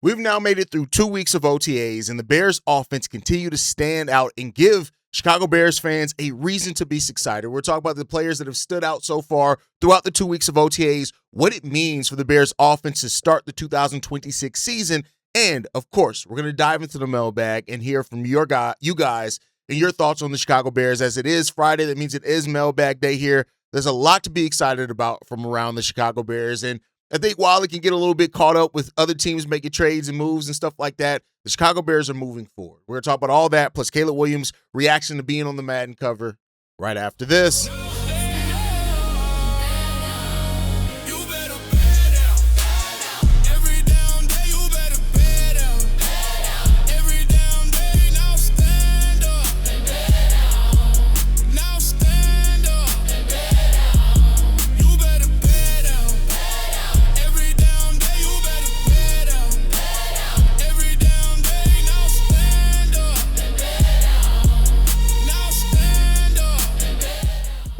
We've now made it through 2 weeks of OTAs, and the Bears offense continue to stand out and give Chicago Bears fans a reason to be excited. We're talking about the players that have stood out so far throughout the 2 weeks of OTAs, what it means for the Bears offense to start the 2026 season, and of course, we're going to dive into the mailbag and hear from you guys and your thoughts on the Chicago Bears. As it is Friday, that means it is mailbag day here. There's a lot to be excited about from around the Chicago Bears, and I think while it can get a little bit caught up with other teams making trades and moves and stuff like that, the Chicago Bears are moving forward. We're going to talk about all that, plus Caleb Williams' reaction to being on the Madden cover right after this.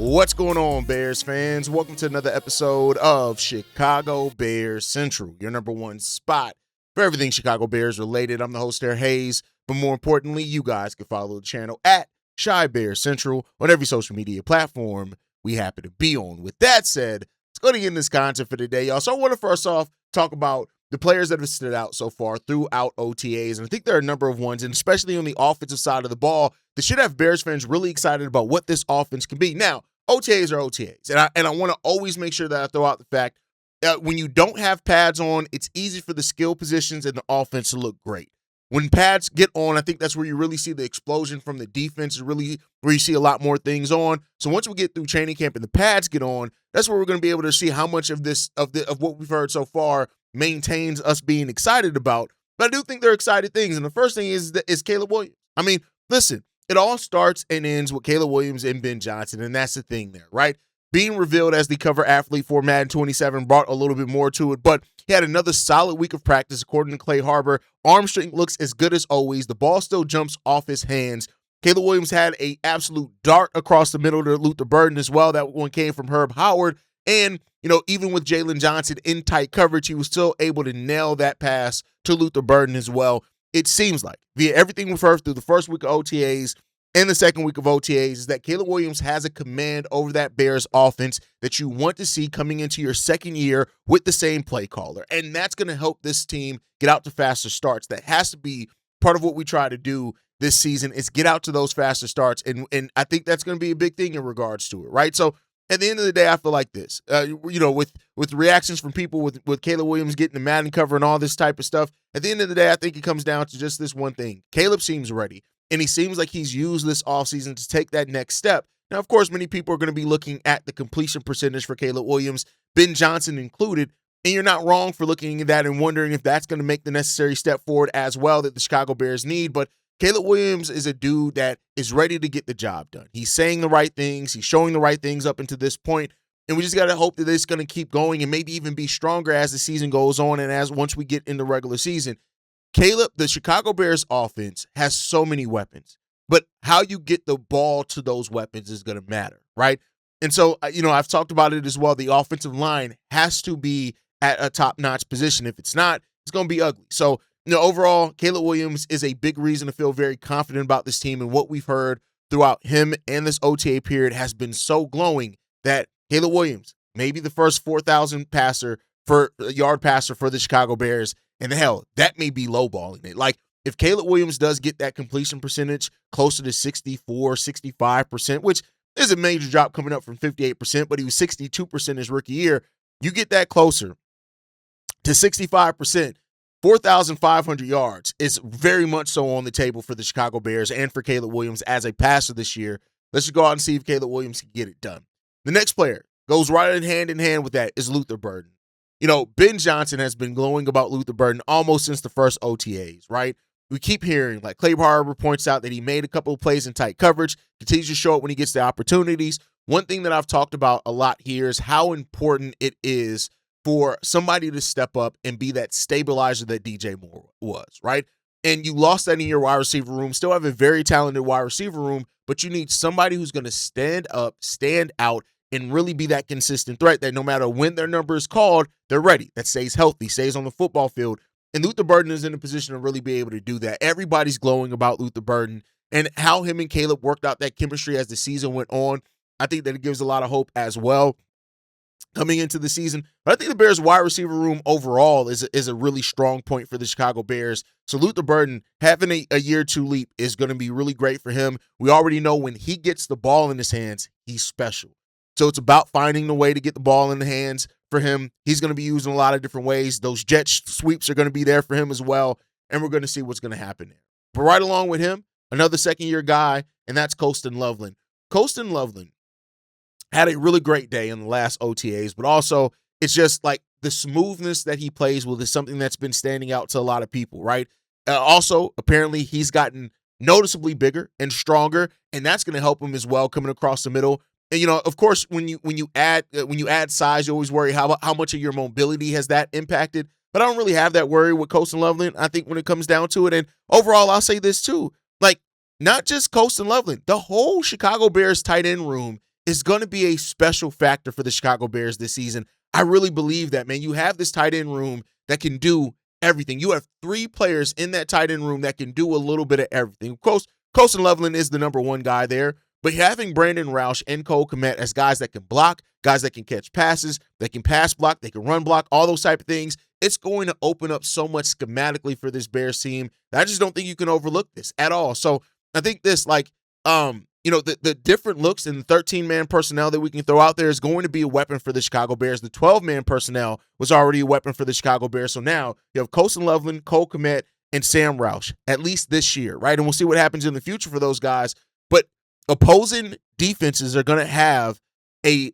What's going on, Bears fans? Welcome to another episode of Chicago Bears Central, your number one spot for everything Chicago Bears related. I'm the host there, Haize, but more importantly, you guys can follow the channel at Chi Bears Central on every social media platform we happen to be on. With that said, let's go to get in this content for today, y'all. So I want to first off talk about the players that have stood out so far throughout OTAs, and I think there are a number of ones, and especially on the offensive side of the ball, that should have Bears fans really excited about what this offense can be. Now, OTAs are OTAs, and I want to always make sure that I throw out the fact that when you don't have pads on, it's easy for the skill positions and the offense to look great. When pads get on, I think that's where you really see the explosion from the defense, really where you see a lot more things on. So once we get through training camp and the pads get on, that's where we're going to be able to see how much of this of what we've heard so far maintains us being excited about. But I do think they're excited things, and the first thing is Caleb Williams. I mean, listen. It all starts and ends with Caleb Williams and Ben Johnson, and that's the thing there, right? Being revealed as the cover athlete for Madden 27 brought a little bit more to it, but he had another solid week of practice, according to Clay Harbor. Arm strength looks as good as always. The ball still jumps off his hands. Caleb Williams had an absolute dart across the middle to Luther Burden as well. That one came from Herb Howard, and even with Jalen Johnson in tight coverage, he was still able to nail that pass to Luther Burden as well. It seems like, via everything we've heard through the first week of OTAs and the second week of OTAs, is that Caleb Williams has a command over that Bears offense that you want to see coming into your second year with the same play caller. And that's going to help this team get out to faster starts. That has to be part of what we try to do this season, is get out to those faster starts. And I think that's going to be a big thing in regards to it, right? So at the end of the day, I feel like this, with reactions from people with Caleb Williams getting the Madden cover and all this type of stuff, at the end of the day, I think it comes down to just this one thing. Caleb seems ready, and he seems like he's used this offseason to take that next step. Now, of course, many people are going to be looking at the completion percentage for Caleb Williams, Ben Johnson included, and you're not wrong for looking at that and wondering if that's going to make the necessary step forward as well that the Chicago Bears need. But Caleb Williams is a dude that is ready to get the job done. He's saying the right things. He's showing the right things up until this point. And we just got to hope that it's going to keep going and maybe even be stronger as the season goes on and once we get in the regular season. Caleb, the Chicago Bears offense has so many weapons, but how you get the ball to those weapons is going to matter, right? And so, I've talked about it as well. The offensive line has to be at a top-notch position. If it's not, it's going to be ugly. So, overall, Caleb Williams is a big reason to feel very confident about this team, and what we've heard throughout him and this OTA period has been so glowing that Caleb Williams may be the first 4,000 yard passer for the Chicago Bears, and hell, that may be lowballing it. Like, if Caleb Williams does get that completion percentage closer to 64, 65%, which is a major drop coming up from 58%, but he was 62% his rookie year, you get that closer to 65%, 4,500 yards is very much so on the table for the Chicago Bears and for Caleb Williams as a passer this year. Let's just go out and see if Caleb Williams can get it done. The next player goes right in hand with that is Luther Burden. Ben Johnson has been glowing about Luther Burden almost since the first OTAs, right? We keep hearing, like Clay Harbor points out, that he made a couple of plays in tight coverage, continues to show it when he gets the opportunities. One thing that I've talked about a lot here is how important it is for somebody to step up and be that stabilizer that DJ Moore was, right? And you lost that in your wide receiver room. Still have a very talented wide receiver room, but you need somebody who's going to stand up, stand out, and really be that consistent threat that no matter when their number is called, they're ready. That stays healthy, stays on the football field. And Luther Burden is in a position to really be able to do that. Everybody's glowing about Luther Burden and how him and Caleb worked out that chemistry as the season went on. I think that it gives a lot of hope as well coming into the season. But I think the Bears wide receiver room overall is a really strong point for the Chicago Bears. So Luther Burden having a year two leap is going to be really great for him. We already know when he gets the ball in his hands, he's special. So it's about finding the way to get the ball in the hands for him. He's going to be used in a lot of different ways. Those jet sweeps are going to be there for him as well. And we're going to see what's going to happen there. But right along with him, another second-year guy, and that's Colston Loveland. Colston Loveland had a really great day in the last OTAs, but also it's just like the smoothness that he plays with is something that's been standing out to a lot of people, right? Also, apparently he's gotten noticeably bigger and stronger, and that's going to help him as well coming across the middle. And, of course, when you add size, you always worry how much of your mobility has that impacted. But I don't really have that worry with Colston Loveland, I think, when it comes down to it. And overall, I'll say this too. Like, not just Colston Loveland, the whole Chicago Bears tight end room is going to be a special factor for the Chicago Bears this season. I really believe that, man. You have this tight end room that can do everything. You have 3 players in that tight end room that can do a little bit of everything. Of course, Colston Loveland is the number one guy there, but having Brandon Roush and Cole Kmet as guys that can block, guys that can catch passes, they can pass block, they can run block, all those type of things, it's going to open up so much schematically for this Bears team that I just don't think you can overlook this at all. So I think this, the different looks in the 13-man personnel that we can throw out there is going to be a weapon for the Chicago Bears. The 12-man personnel was already a weapon for the Chicago Bears. So now you have Colston Loveland, Cole Kmet, and Sam Roush, at least this year, right? And we'll see what happens in the future for those guys. But opposing defenses are going to have a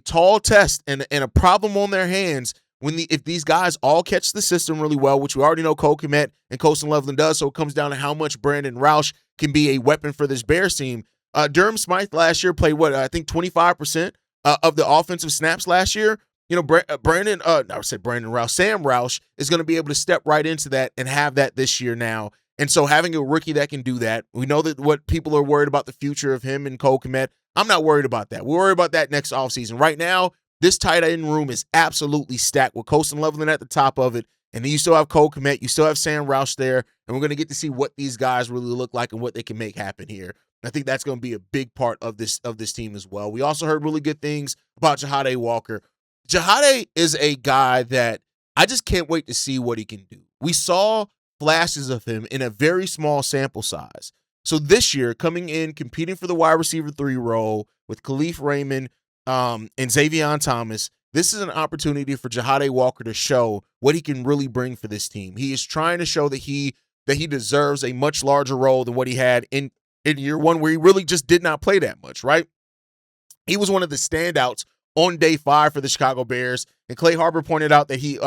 tall test and a problem on their hands if these guys all catch the system really well, which we already know Cole Kmet and Colston Loveland does. So it comes down to how much Brandon Roush can be a weapon for this Bears team. Durham Smythe last year played 25% of the offensive snaps last year. Brandon Roush, Sam Roush is going to be able to step right into that and have that this year now. And so having a rookie that can do that, we know that what people are worried about the future of him and Cole Kmet. I'm not worried about that. We're worried about that next offseason. Right now, this tight end room is absolutely stacked with Colston Loveland at the top of it. And then you still have Cole Kmet, you still have Sam Roush there, and we're going to get to see what these guys really look like and what they can make happen here. I think that's going to be a big part of this team as well. We also heard really good things about Jahdae Walker. Jahdae is a guy that I just can't wait to see what he can do. We saw flashes of him in a very small sample size. So this year, coming in, competing for the wide receiver 3 role with Khalif Raymond and Zavion Thomas, this is an opportunity for Jahdae Walker to show what he can really bring for this team. He is trying to show that he deserves a much larger role than what he had in year one, where he really just did not play that much, right? He was one of the standouts on day 5 for the Chicago Bears. And Clay Harbor pointed out that he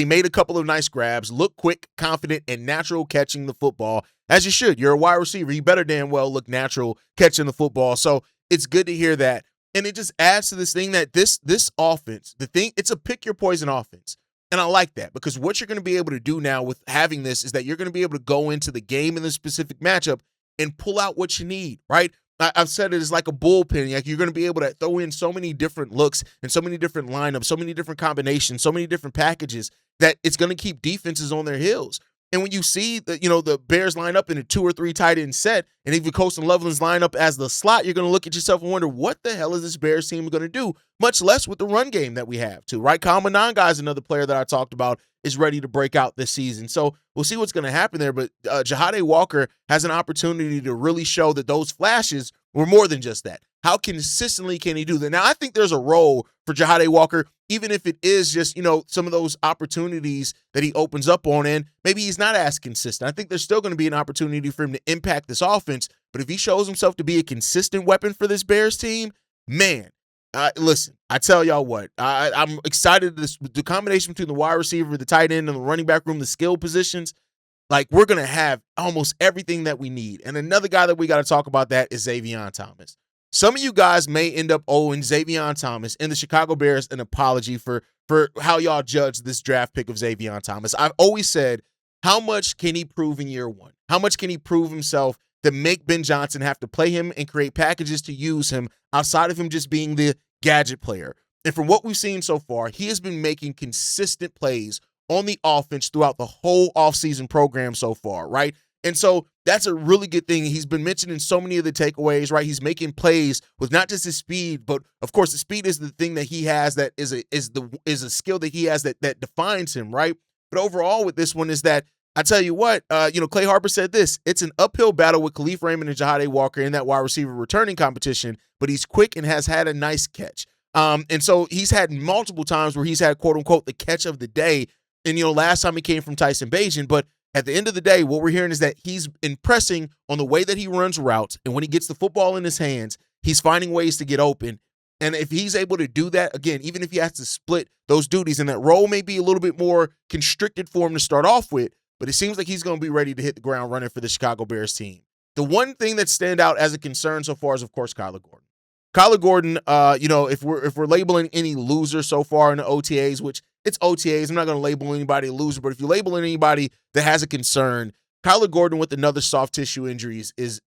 made a couple of nice grabs, looked quick, confident, and natural catching the football, as you should. You're a wide receiver. You better damn well look natural catching the football. So it's good to hear that. And it just adds to this thing that this offense, it's a pick your poison offense. And I like that, because what you're going to be able to do now with having this is that you're going to be able to go into the game in this specific matchup and pull out what you need, right? I've said it is like a bullpen. Like, you're going to be able to throw in so many different looks and so many different lineups, so many different combinations, so many different packages that it's going to keep defenses on their heels. And when you see the Bears line up in a 2 or 3 tight end set, and even Colston Loveland's line up as the slot, you're going to look at yourself and wonder, what the hell is this Bears team going to do? Much less with the run game that we have too, right? Kyle Monangai is another player that I talked about is ready to break out this season. So we'll see what's going to happen there. But Jahdae Walker has an opportunity to really show that those flashes were more than just that. How consistently can he do that? Now, I think there's a role for Jahdae Walker, even if it is just, some of those opportunities that he opens up on, and maybe he's not as consistent. I think there's still going to be an opportunity for him to impact this offense. But if he shows himself to be a consistent weapon for this Bears team, man, listen, I tell y'all what, I'm excited. The combination between the wide receiver, the tight end, and the running back room, the skill positions, like, we're going to have almost everything that we need. And another guy that we got to talk about that is Zavion Thomas. Some of you guys may end up owing Zavion Thomas and the Chicago Bears an apology for how y'all judge this draft pick of Zavion Thomas. I've always said, how much can he prove in year one? How much can he prove himself to make Ben Johnson have to play him and create packages to use him outside of him just being the gadget player? And from what we've seen so far, he has been making consistent plays on the offense throughout the whole offseason program so far, right? And so that's a really good thing. He's been mentioned in so many of the takeaways, right? He's making plays with not just his speed, but of course the speed is the thing that he has that is a skill that he has that defines him, right? But overall with this one is that I tell you what, Clay Harper said this: it's an uphill battle with Khalif Raymond and Jahdae Walker in that wide receiver returning competition, but he's quick and has had a nice catch. And so he's had multiple times where he's had quote unquote the catch of the day. And last time he came from Tyson Bagent, but at the end of the day, what we're hearing is that he's impressing on the way that he runs routes. And when he gets the football in his hands, he's finding ways to get open. And if he's able to do that, again, even if he has to split those duties, and that role may be a little bit more constricted for him to start off with, but it seems like he's going to be ready to hit the ground running for the Chicago Bears team. The one thing that stand out as a concern so far is, of course, Kyler Gordon. Kyler Gordon, if we're labeling any loser so far in the OTAs, which it's OTAs, I'm not going to label anybody a loser, but if you label anybody that has a concern, Kyler Gordon with another soft tissue injury is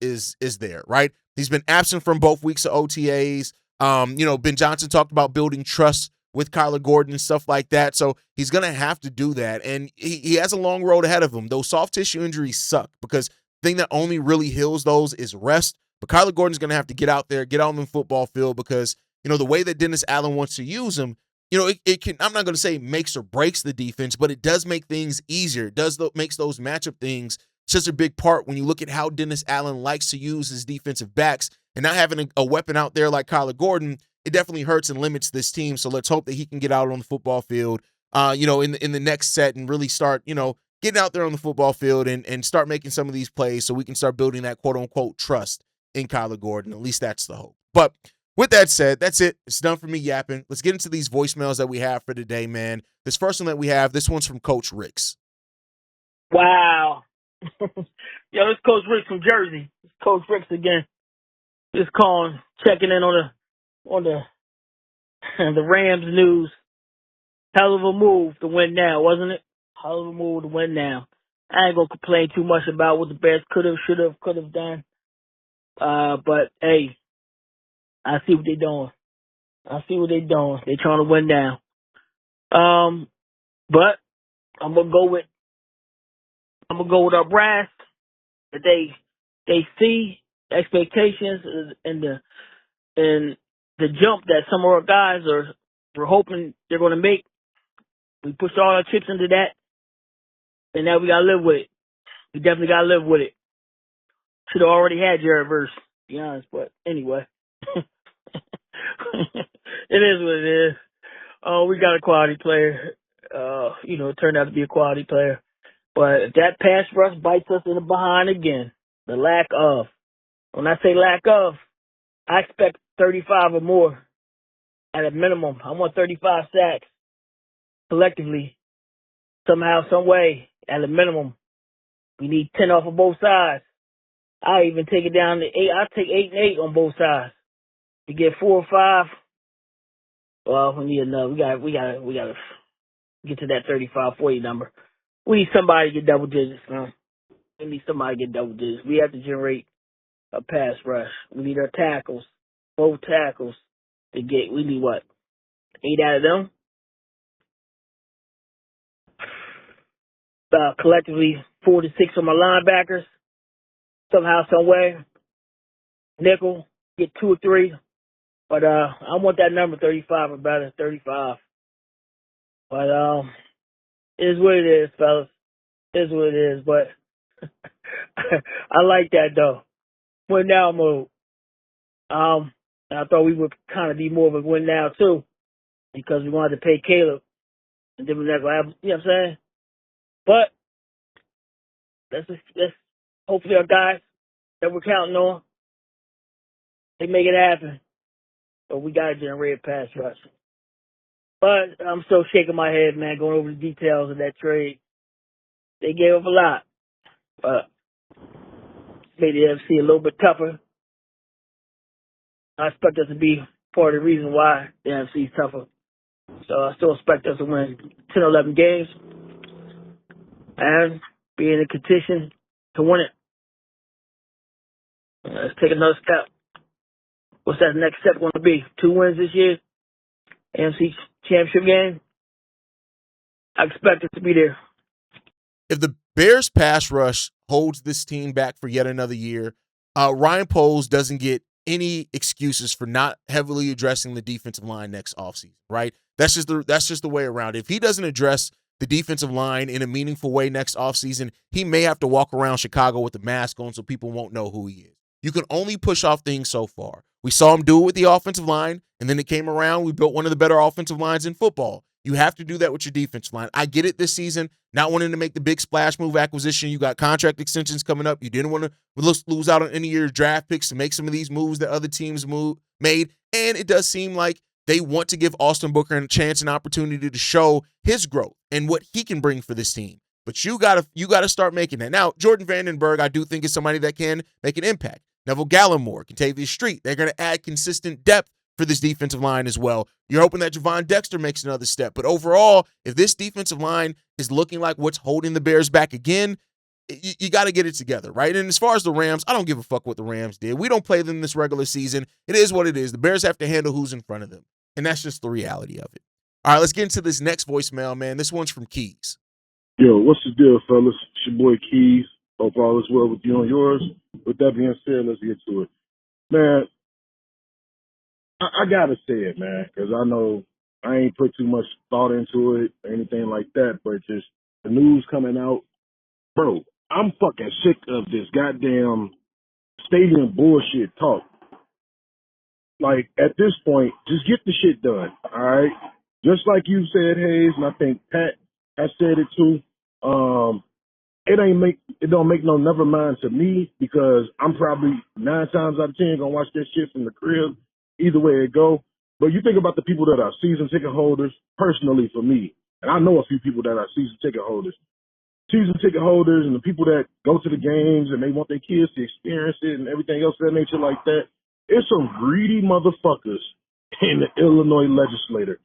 there, right? He's been absent from both weeks of OTAs. Ben Johnson talked about building trust with Kyler Gordon and stuff like that, so he's going to have to do that, and he has a long road ahead of him. Those soft tissue injuries suck because the thing that only really heals those is rest. But Kyler Gordon's going to have to get out there, get on the football field because, the way that Dennis Allen wants to use him, it can, I'm not going to say makes or breaks the defense, but it does make things easier. It makes those matchup things such a big part when you look at how Dennis Allen likes to use his defensive backs, and not having a weapon out there like Kyler Gordon, it definitely hurts and limits this team. So let's hope that he can get out on the football field, in the next set and really start, getting out there on the football field and start making some of these plays so we can start building that quote unquote trust in Kyler Gordon. At least that's the hope. But with that said, that's it. It's done for me yapping. Let's get into these voicemails that we have for today, man. This first one that we have, this one's from Coach Ricks. Wow. Yo, it's Coach Ricks from Jersey. It's Coach Ricks again. Just calling, checking in on the the Rams news. Hell of a move to win now, wasn't it? Hell of a move to win now. I ain't gonna complain too much about what the Bears could have done. But hey, I see what they're doing. They're trying to win now. But I'm gonna go with our brass. That they see expectations and the jump that some of our guys we're hoping they're gonna make. We pushed all our chips into that, and now we gotta live with it. We definitely gotta live with it. Should have already had Jared Verse, to be honest, but anyway. It is what it is. We got a quality player. It turned out to be a quality player. But if that pass rush bites us in the behind again, the lack of. When I say lack of, I expect 35 or more at a minimum. I want 35 sacks collectively, somehow, some way, at a minimum. We need 10 off of both sides. I even take it down to 8. I take 8 and 8 on both sides. To get 4 or 5, well, we need another. We gotta get to that 35, 40 number. We need somebody to get double digits, man. We need somebody to get double digits. We have to generate a pass rush. We need our tackles, both tackles, to get. We need what? 8 out of them. Collectively, 4 to 6 on my linebackers. Somehow, some way. Nickel, get 2 or 3. But I want that number 35 or better, 35. But it is what it is, fellas. It is what it is. But I like that though. Win now mode. I thought we would kind of be more of a win now too, because we wanted to pay Caleb, and then we're not gonna have. You know what I'm saying? But let's hopefully our guys that we're counting on, they make it happen. But we got to generate a pass rush. But I'm still shaking my head, man, going over the details of that trade. They gave up a lot. But made the NFC a little bit tougher. I expect us to be part of the reason why the NFC is tougher. So I still expect us to win 10 or 11 games and be in a condition to win it. Let's take another step. What's that next step going to be? 2 wins this year? AFC championship game? I expect it to be there. If the Bears pass rush holds this team back for yet another year, Ryan Poles doesn't get any excuses for not heavily addressing the defensive line next offseason, right? That's just the way around it. If he doesn't address the defensive line in a meaningful way next offseason, he may have to walk around Chicago with a mask on so people won't know who he is. You can only push off things so far. We saw him do it with the offensive line, and then it came around. We built one of the better offensive lines in football. You have to do that with your defensive line. I get it this season, not wanting to make the big splash move acquisition. You got contract extensions coming up. You didn't want to lose out on any of your draft picks to make some of these moves that other teams made. And it does seem like they want to give Austin Booker a chance and opportunity to show his growth and what he can bring for this team. But you gotta start making that. Now, Jordan Vandenberg, I do think is somebody that can make an impact. Neville Gallimore, Contavious Street, they're going to add consistent depth for this defensive line as well. You're hoping that Javon Dexter makes another step. But overall, if this defensive line is looking like what's holding the Bears back again, you got to get it together, right? And as far as the Rams, I don't give a fuck what the Rams did. We don't play them this regular season. It is what it is. The Bears have to handle who's in front of them. And that's just the reality of it. All right, let's get into this next voicemail, man. This one's from Keys. Yo, what's the deal, fellas? It's your boy Keys. Hope all is well with you and yours. With that being said, let's get to it. Man, I gotta say it, man, because I know I ain't put too much thought into it or anything like that, but just the news coming out. Bro, I'm fucking sick of this goddamn stadium bullshit talk. Like, at this point, just get the shit done, all right? Just like you said, Haize, and I think Pat has said it too. It don't make no never mind to me because I'm probably 9 times out of 10 gonna watch that shit from the crib. Either way it go. But you think about the people that are season ticket holders, personally for me, and I know a few people that are season ticket holders and the people that go to the games and they want their kids to experience it and everything else of that nature like that. It's some greedy motherfuckers in the Illinois legislature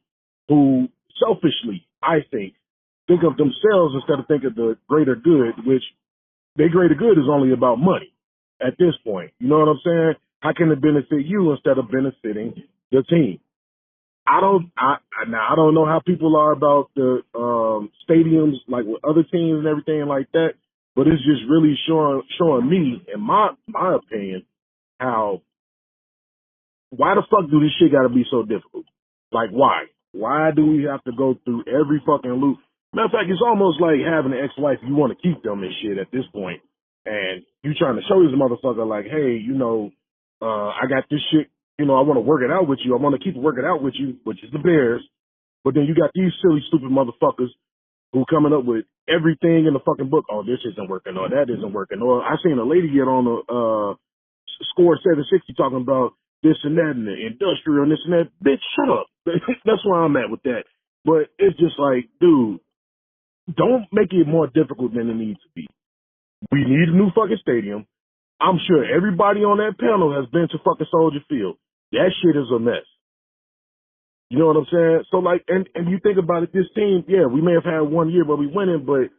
who selfishly, I think of themselves instead of thinking of the greater good, which their greater good is only about money at this point. You know what I'm saying? How can it benefit you instead of benefiting the team? I don't know how people are about the stadiums like with other teams and everything like that, but it's just really showing me, in my opinion, why the fuck do this shit got to be so difficult? Like, why? Why do we have to go through every fucking loop? Matter of fact, it's almost like having an ex-wife. You want to keep them and shit at this point. And you trying to show this motherfucker like, hey, I got this shit. I want to work it out with you. I want to keep working out with you, which is the Bears. But then you got these silly, stupid motherfuckers who coming up with everything in the fucking book. Oh, this isn't working. Or that isn't working. Or I seen a lady get on a score 760 talking about this and that and the industrial and this and that. Bitch, shut up. That's where I'm at with that. But it's just like, dude, don't make it more difficult than it needs to be. We need a new fucking stadium. I'm sure everybody on that panel has been to fucking Soldier Field. That shit is a mess. You know what I'm saying? So, like, and you think about it, this team, yeah, we may have had 1 year where we winning, but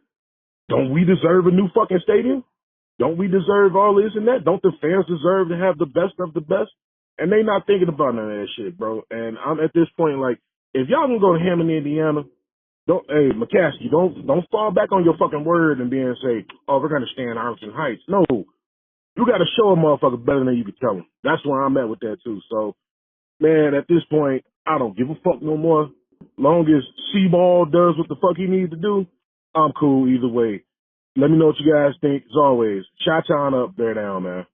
don't we deserve a new fucking stadium? Don't we deserve all this and that? Don't the fans deserve to have the best of the best? And they not thinking about none of that shit, bro. And I'm at this point, like, if y'all gonna go to Hammond, Indiana, McCaskey, don't fall back on your fucking word and then say, oh, we're gonna stay in Arlington Heights. No, you gotta show a motherfucker better than you can tell him. That's where I'm at with that too. So, man, at this point, I don't give a fuck no more. Long as C-Ball does what the fuck he needs to do, I'm cool either way. Let me know what you guys think. As always, shout on up, bear down, man.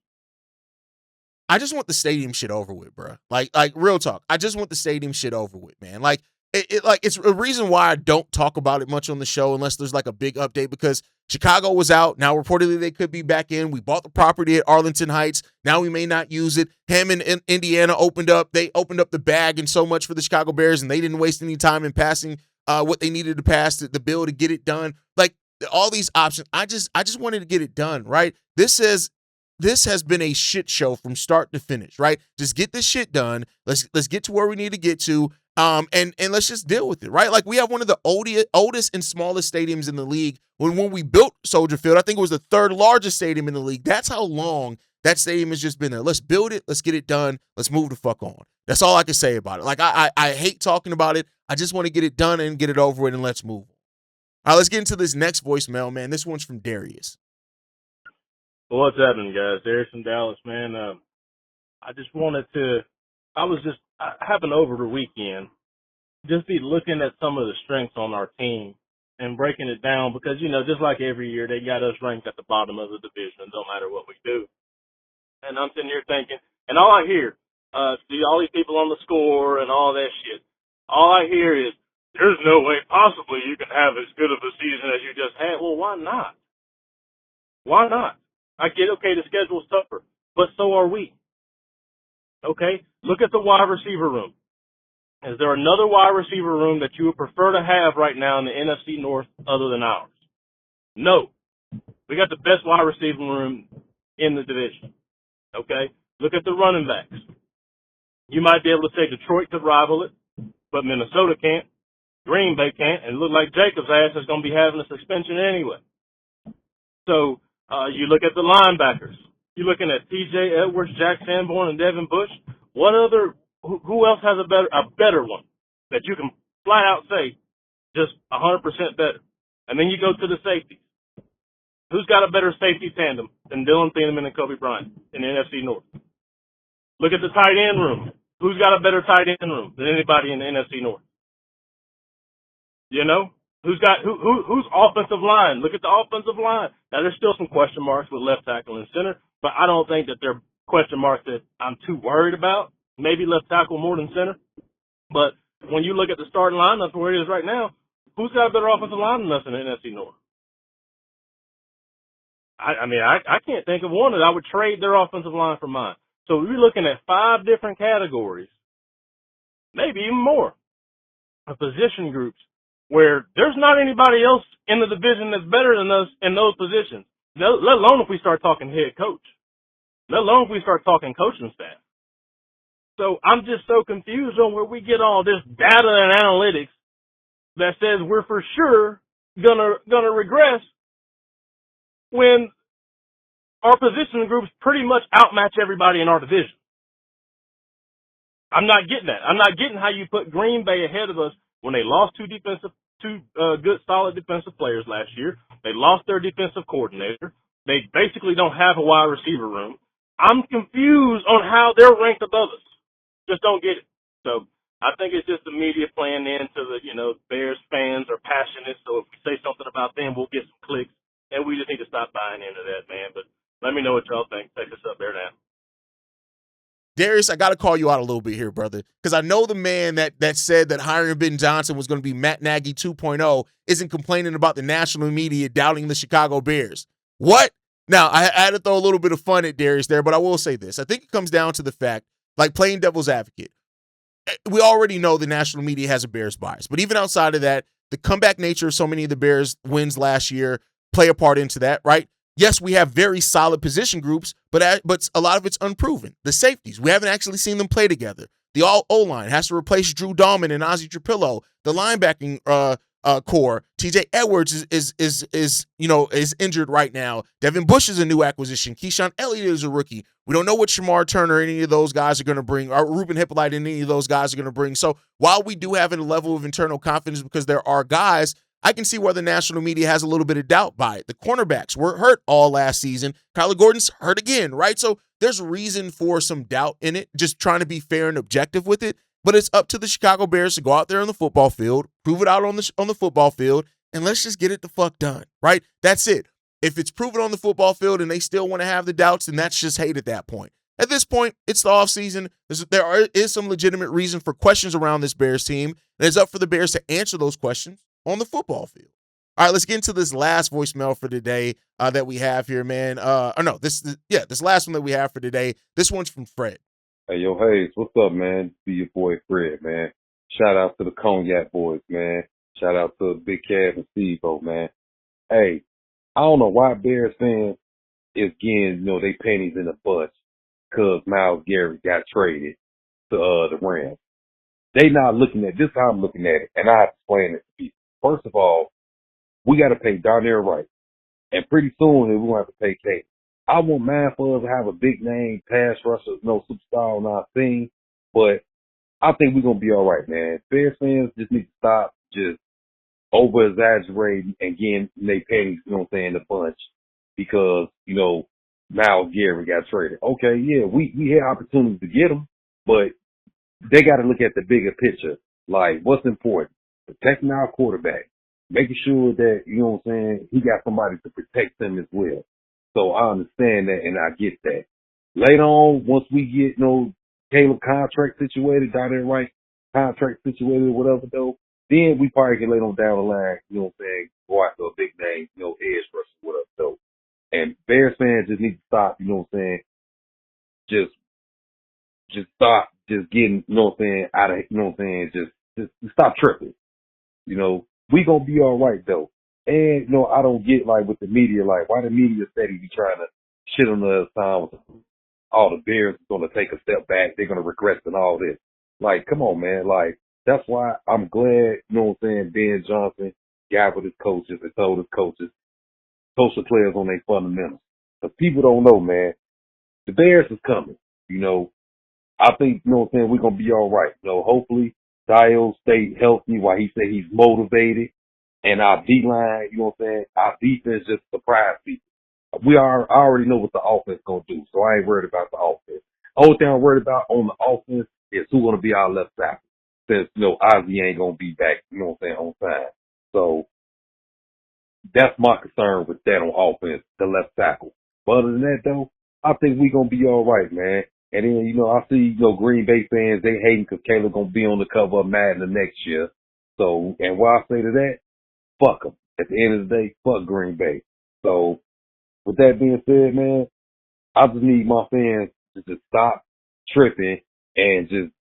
I just want the stadium shit over with, bro. Like real talk. I just want the stadium shit over with, man. Like it's a reason why I don't talk about it much on the show unless there's like a big update because Chicago was out. Now reportedly they could be back in. We bought the property at Arlington Heights. Now we may not use it. Hammond in Indiana opened up. They opened up the bag and so much for the Chicago Bears, and they didn't waste any time in passing what they needed to pass the bill to get it done. Like all these options. I just wanted to get it done, right? This has been a shit show from start to finish, right? Just get this shit done. Let's get to where we need to get to. And let's just deal with it, right? Like we have one of the oldest and smallest stadiums in the league. When we built Soldier Field, I think it was the third largest stadium in the league. That's how long that stadium has just been there. Let's build it. Let's get it done. Let's move the fuck on. That's all I can say about it. Like I hate talking about it. I just want to get it done and get it over with and let's move on. All right, let's get into this next voicemail, man. This one's from Darius. Well, what's happening, guys? Darius from Dallas, man. I just wanted to, I happened over the weekend, just be looking at some of the strengths on our team and breaking it down because, just like every year, they got us ranked at the bottom of the division, no matter what we do. And I'm sitting here thinking, and all I hear, see all these people on the score and all that shit, all I hear is, there's no way possibly you can have as good of a season as you just had. Well, why not? Why not? I get, okay, the schedule's tougher, but so are we. Okay? Look at the wide receiver room. Is there another wide receiver room that you would prefer to have right now in the NFC North other than ours? No. We got the best wide receiver room in the division. Okay? Look at the running backs. You might be able to say Detroit could rival it, but Minnesota can't. Green Bay can't, and it looked like Jacob's ass is going to be having a suspension anyway. So, you look at the linebackers. You're looking at T.J. Edwards, Jack Sanborn, and Devin Bush. What other, who else has a better one that you can flat out say just 100% better? And then you go to the safeties. Who's got a better safety tandem than Dylan Thieneman and Kobe Bryant in the NFC North? Look at the tight end room. Who's got a better tight end room than anybody in the NFC North? You know? Who's offensive line? Look at the offensive line. Now, there's still some question marks with left tackle and center, but I don't think that they're question marks that I'm too worried about. Maybe left tackle more than center. But when you look at the starting lineup where it is right now, who's got a better offensive line than us in the NFC North? I can't think of one that I would trade their offensive line for mine. So we're looking at 5 different categories, maybe even more, of position groups where there's not anybody else in the division that's better than us in those positions, let alone if we start talking head coach, let alone if we start talking coaching staff. So I'm just so confused on where we get all this data and analytics that says we're for sure gonna regress when our position groups pretty much outmatch everybody in our division. I'm not getting that. I'm not getting how you put Green Bay ahead of us when they lost two good, solid defensive players last year. They lost their defensive coordinator. They basically don't have a wide receiver room. I'm confused on how they're ranked above us. Just don't get it. So I think it's just the media playing into the, Bears fans are passionate. So if we say something about them, we'll get some clicks. And we just need to stop buying into that, man. But let me know what y'all think. Take us up there now. Darius, I got to call you out a little bit here, brother, because I know the man that said that hiring Ben Johnson was going to be Matt Nagy 2.0 isn't complaining about the national media doubting the Chicago Bears. What? Now, I had to throw a little bit of fun at Darius there, but I will say this. I think it comes down to the fact, like playing devil's advocate, we already know the national media has a Bears bias, but even outside of that, the comeback nature of so many of the Bears wins last year play a part into that, right? Yes, we have very solid position groups, but a lot of it's unproven. The safeties, we haven't actually seen them play together. The O-line has to replace Drew Dahlman and Ozzie Trapillo. The linebacking core, T.J. Edwards is injured right now. Devin Bush is a new acquisition. Keyshawn Elliott is a rookie. We don't know what Shamar Turner or any of those guys are going to bring, or Ruben Hippolyte and any of those guys are going to bring. So while we do have a level of internal confidence because there are guys, I can see where the national media has a little bit of doubt by it. The cornerbacks were hurt all last season. Kyler Gordon's hurt again, right? So there's reason for some doubt in it, just trying to be fair and objective with it. But it's up to the Chicago Bears to go out there on the football field, prove it out on the football field, and let's just get it the fuck done, right? That's it. If it's proven on the football field and they still want to have the doubts, then that's just hate at that point. At this point, it's the offseason. There is some legitimate reason for questions around this Bears team, and it's up for the Bears to answer those questions on the football field. All right, let's get into this last voicemail for today that we have here, man. This last one that we have for today. This one's from Fred. Hey, yo, Haize, what's up, man? Be your boy Fred, man. Shout out to the Cognac boys, man. Shout out to Big Cav and Steve-O, man. Hey, I don't know why Bears fans is getting, they panties in a bunch because Myles Garrett got traded to the Rams. They not looking at this. How I'm looking at it, and I have to explain it to people. First of all, we got to pay Darnell Wright, and pretty soon we're going to have to pay Kate. I won't mind for us to have a big name pass rusher, no superstar on our team, but I think we're going to be all right, man. Bears fans just need to stop just over exaggerating and getting their pennies, you know what I'm saying, the bunch because, you know, Myles Garrett got traded. Okay, yeah, we had opportunities to get him, but they got to look at the bigger picture. Like, what's important? Protecting our quarterback, making sure that, you know what I'm saying, he got somebody to protect him as well. So I understand that and I get that. Later on, once we get, you know, Caleb contract situated, down there, right? Contract situated, whatever, though, then we probably can lay them down the line, you know what I'm saying, go after a big name, you know, edge rusher, whatever, though. And Bears fans just need to stop, you know what I'm saying, just stop just getting, you know what I'm saying, out of, you know what I'm saying, just stop tripping. You know, we gonna be all right, though. And, you know, I don't get, like, with the media, like, why the media steady be trying to shit on the other side with all the Bears are going to take a step back, they're going to regress and all this. Like, come on, man. Like, that's why I'm glad, you know what I'm saying, Ben Johnson got with his coaches and told his coaches, coach the players on their fundamentals. Because people don't know, man, the Bears is coming. You know, I think, you know what I'm saying, we're going to be all right. You know, hopefully, Dio stay healthy while he say he's motivated. And our D-line, you know what I'm saying, our defense just surprised people. I already know what the offense going to do, so I ain't worried about the offense. Only thing I'm worried about on the offense is who's going to be our left tackle. Since, you know, Ozzie ain't going to be back, you know what I'm saying, on time. So that's my concern with that on offense, the left tackle. But other than that, though, I think we going to be all right, man. And then, you know, I see, you know, Green Bay fans, they hating because Caleb going to be on the cover of Madden the next year. So, and what I say to that, fuck them. At the end of the day, fuck Green Bay. So, with that being said, man, I just need my fans to just stop tripping and just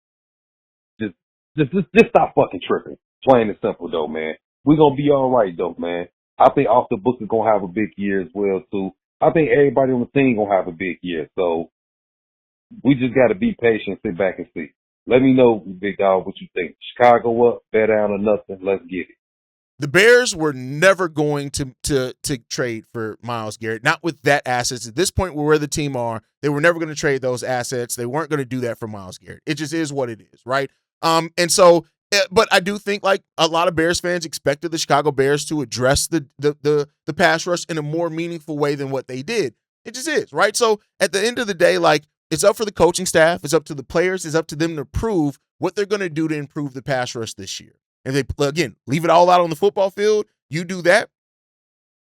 stop fucking tripping. Plain and simple, though, man. We're going to be all right, though, man. I think Austin Booker is going to have a big year as well, too. I think everybody on the team going to have a big year. So, we just got to be patient, sit back and see. Let me know, big dog, what you think. Chicago up, bet down or nothing. Let's get it. The Bears were never going to trade for Myles Garrett, not with that assets. At this point, where the team are, they were never going to trade those assets. They weren't going to do that for Myles Garrett. It just is what it is, right? And so, but I do think like a lot of Bears fans expected the Chicago Bears to address the pass rush in a more meaningful way than what they did. It just is, right? So at the end of the day, like it's up for the coaching staff, it's up to the players, it's up to them to prove what they're going to do to improve the pass rush this year. If they, again, leave it all out on the football field, you do that,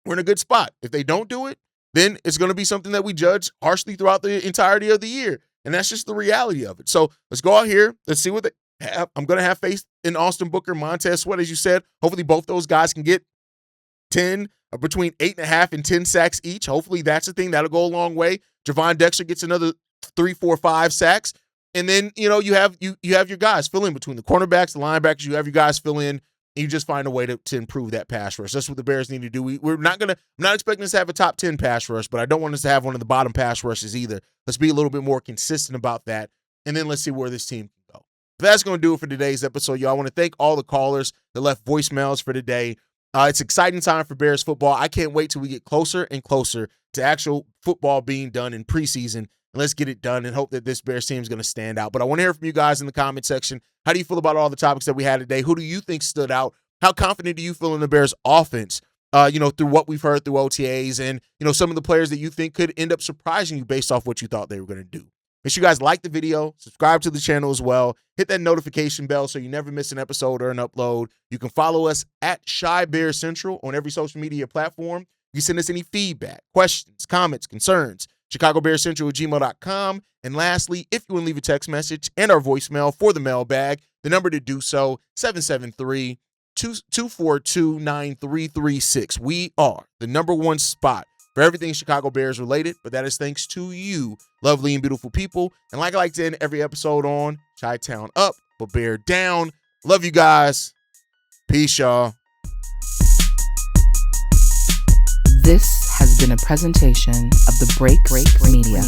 we're in a good spot. If they don't do it, then it's going to be something that we judge harshly throughout the entirety of the year. And that's just the reality of it. So let's go out here. Let's see what they have. I'm going to have faith in Austin Booker, Montez Sweat, as you said. Hopefully both those guys can get 10, between 8.5 and 10 sacks each. Hopefully that's the thing. That'll go a long way. Javon Dexter gets another 3, 4, 5 sacks. And then, you know, you have your guys fill in between the cornerbacks, the linebackers. You have your guys fill in, and you just find a way to improve that pass rush. That's what the Bears need to do. I'm not expecting us to have a top 10 pass rush, but I don't want us to have one of the bottom pass rushes either. Let's be a little bit more consistent about that, and then let's see where this team can go. But that's going to do it for today's episode, y'all. I want to thank all the callers that left voicemails for today. It's exciting time for Bears football. I can't wait till we get closer and closer to actual football being done in preseason. And let's get it done and hope that this Bears team is going to stand out. But I want to hear from you guys in the comment section. How do you feel about all the topics that we had today? Who do you think stood out? How confident do you feel in the Bears offense, through what we've heard through OTAs and, some of the players that you think could end up surprising you based off what you thought they were going to do? Make sure you guys like the video, subscribe to the channel as well, hit that notification bell so you never miss an episode or an upload. You can follow us at Shy Bears Central on every social media platform. You can send us any feedback, questions, comments, concerns, ChicagoBearsCentral@gmail.com. And lastly, if you want to leave a text message and our voicemail for the mailbag, the number to do so, 773-242-9336. We are the #1 spot for everything Chicago Bears related, but that is thanks to you, lovely and beautiful people. And like I like to end every episode on, Chi-Town up, but Bear down. Love you guys. Peace, y'all. This has been a presentation of the Break Media.